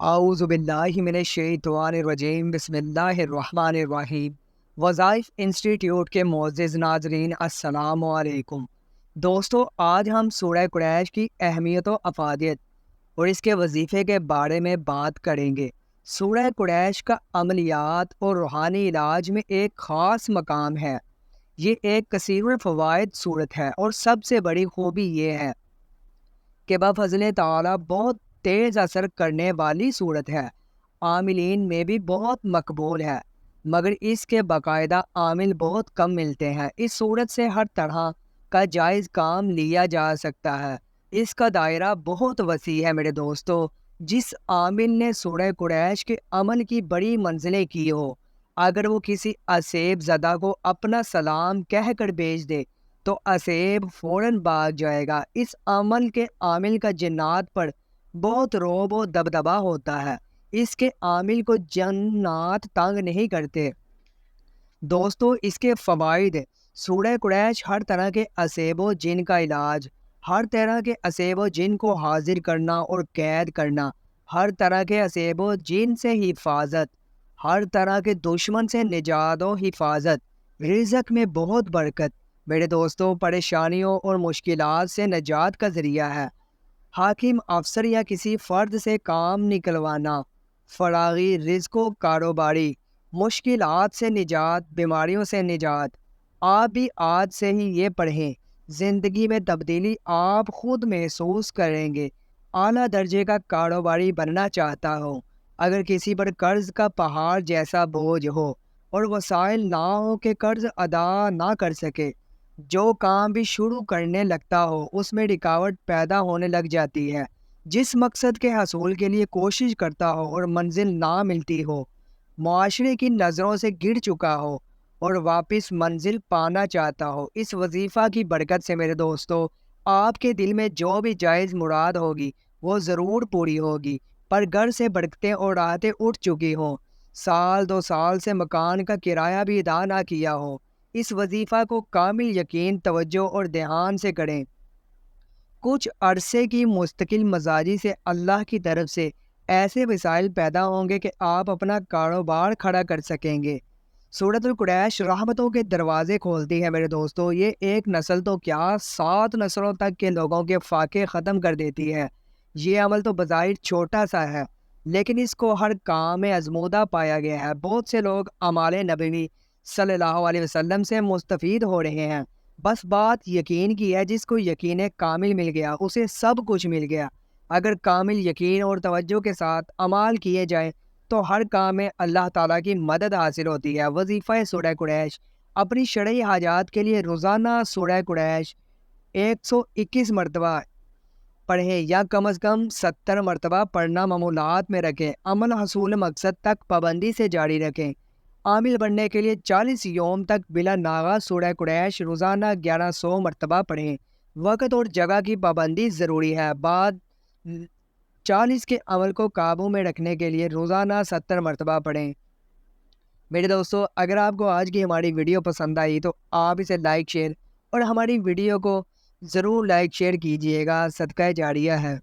اعوذ باللہ من الشیطان الرجیم بسم اللہ الرحمن الرحیم۔ وظائف انسٹیٹیوٹ کے معزز ناظرین السلام علیکم۔ دوستو، آج ہم سورہ قریش کی اہمیت و افادیت اور اس کے وظیفے کے بارے میں بات کریں گے۔ سورہ قریش کا عملیات اور روحانی علاج میں ایک خاص مقام ہے۔ یہ ایک کثیر الفوائد صورت ہے اور سب سے بڑی خوبی یہ ہے کہ بفضل تعالیٰ بہت تیز اثر کرنے والی صورت ہے، عاملین میں بھی بہت مقبول ہے، مگر اس کے باقاعدہ عامل بہت کم ملتے ہیں۔ اس صورت سے ہر طرح کا جائز کام لیا جا سکتا ہے، اس کا دائرہ بہت وسیع ہے۔ میرے دوستو، جس عامل نے سورہ قریش کے عمل کی بڑی منزلیں کی ہو، اگر وہ کسی اسیب زدہ کو اپنا سلام کہہ کر بھیج دے تو اسیب فوراً بھاگ جائے گا۔ اس عمل کے عامل کا جنات پر بہت رعب و دبدبا ہوتا ہے، اس کے عامل کو جنات تنگ نہیں کرتے۔ دوستو، اس کے فوائد: سورہ قریش ہر طرح کے اسیب و جن کا علاج، ہر طرح کے اسیب و جن کو حاضر کرنا اور قید کرنا، ہر طرح کے اسیب و جن سے حفاظت، ہر طرح کے دشمن سے نجات و حفاظت، رزق میں بہت برکت۔ میرے دوستو، پریشانیوں اور مشکلات سے نجات کا ذریعہ ہے۔ حاکم، افسر یا کسی فرد سے کام نکلوانا، فراغی، رزق و کاروباری، مشکلات سے نجات، بیماریوں سے نجات۔ آپ بھی آج سے ہی یہ پڑھیں، زندگی میں تبدیلی آپ خود محسوس کریں گے۔ اعلیٰ درجے کا کاروباری بننا چاہتا ہو، اگر کسی پر قرض کا پہاڑ جیسا بوجھ ہو اور وسائل نہ ہو کہ قرض ادا نہ کر سکے، جو کام بھی شروع کرنے لگتا ہو اس میں رکاوٹ پیدا ہونے لگ جاتی ہے، جس مقصد کے حصول کے لیے کوشش کرتا ہو اور منزل نہ ملتی ہو، معاشرے کی نظروں سے گر چکا ہو اور واپس منزل پانا چاہتا ہو، اس وظیفہ کی برکت سے میرے دوستو آپ کے دل میں جو بھی جائز مراد ہوگی وہ ضرور پوری ہوگی۔ پر گھر سے برکتیں اور راحتیں اٹھ چکی ہوں، سال 2 سال سے مکان کا کرایہ بھی ادا نہ کیا ہو، اس وظیفہ کو کامل یقین، توجہ اور دھیان سے کریں۔ کچھ عرصے کی مستقل مزاجی سے اللہ کی طرف سے ایسے وسائل پیدا ہوں گے کہ آپ اپنا کاروبار کھڑا کر سکیں گے۔ سورۃ القریش رحمتوں کے دروازے کھولتی ہے میرے دوستو۔ یہ ایک نسل تو کیا، 7 نسلوں تک کے لوگوں کے فاقے ختم کر دیتی ہے۔ یہ عمل تو بظاہر چھوٹا سا ہے، لیکن اس کو ہر کام میں آزمودہ پایا گیا ہے۔ بہت سے لوگ اعمال نبوی صلی اللہ علیہ وسلم سے مستفید ہو رہے ہیں۔ بس بات یقین کی ہے، جس کو یقین کامل مل گیا اسے سب کچھ مل گیا۔ اگر کامل یقین اور توجہ کے ساتھ عمال کیے جائیں تو ہر کام میں اللہ تعالیٰ کی مدد حاصل ہوتی ہے۔ وظیفہ سورہ قریش: اپنی شرعی حاجات کے لیے روزانہ سورہ قریش 121 مرتبہ پڑھیں یا کم از کم 70 مرتبہ پڑھنا معمولات میں رکھیں۔ عمل حصول مقصد تک پابندی سے جاری رکھیں۔ عامل بننے کے لیے 40 یوم تک بلا ناغہ سورہ قریش روزانہ 1100 مرتبہ پڑھیں۔ وقت اور جگہ کی پابندی ضروری ہے۔ بعد 40 کے عمل کو قابو میں رکھنے کے لیے روزانہ 70 مرتبہ پڑھیں۔ میرے دوستو، اگر آپ کو آج کی ہماری ویڈیو پسند آئی تو آپ اسے لائک، شیئر اور ہماری ویڈیو کو ضرور لائک شیئر کیجیے گا، صدقہ جاریہ ہے۔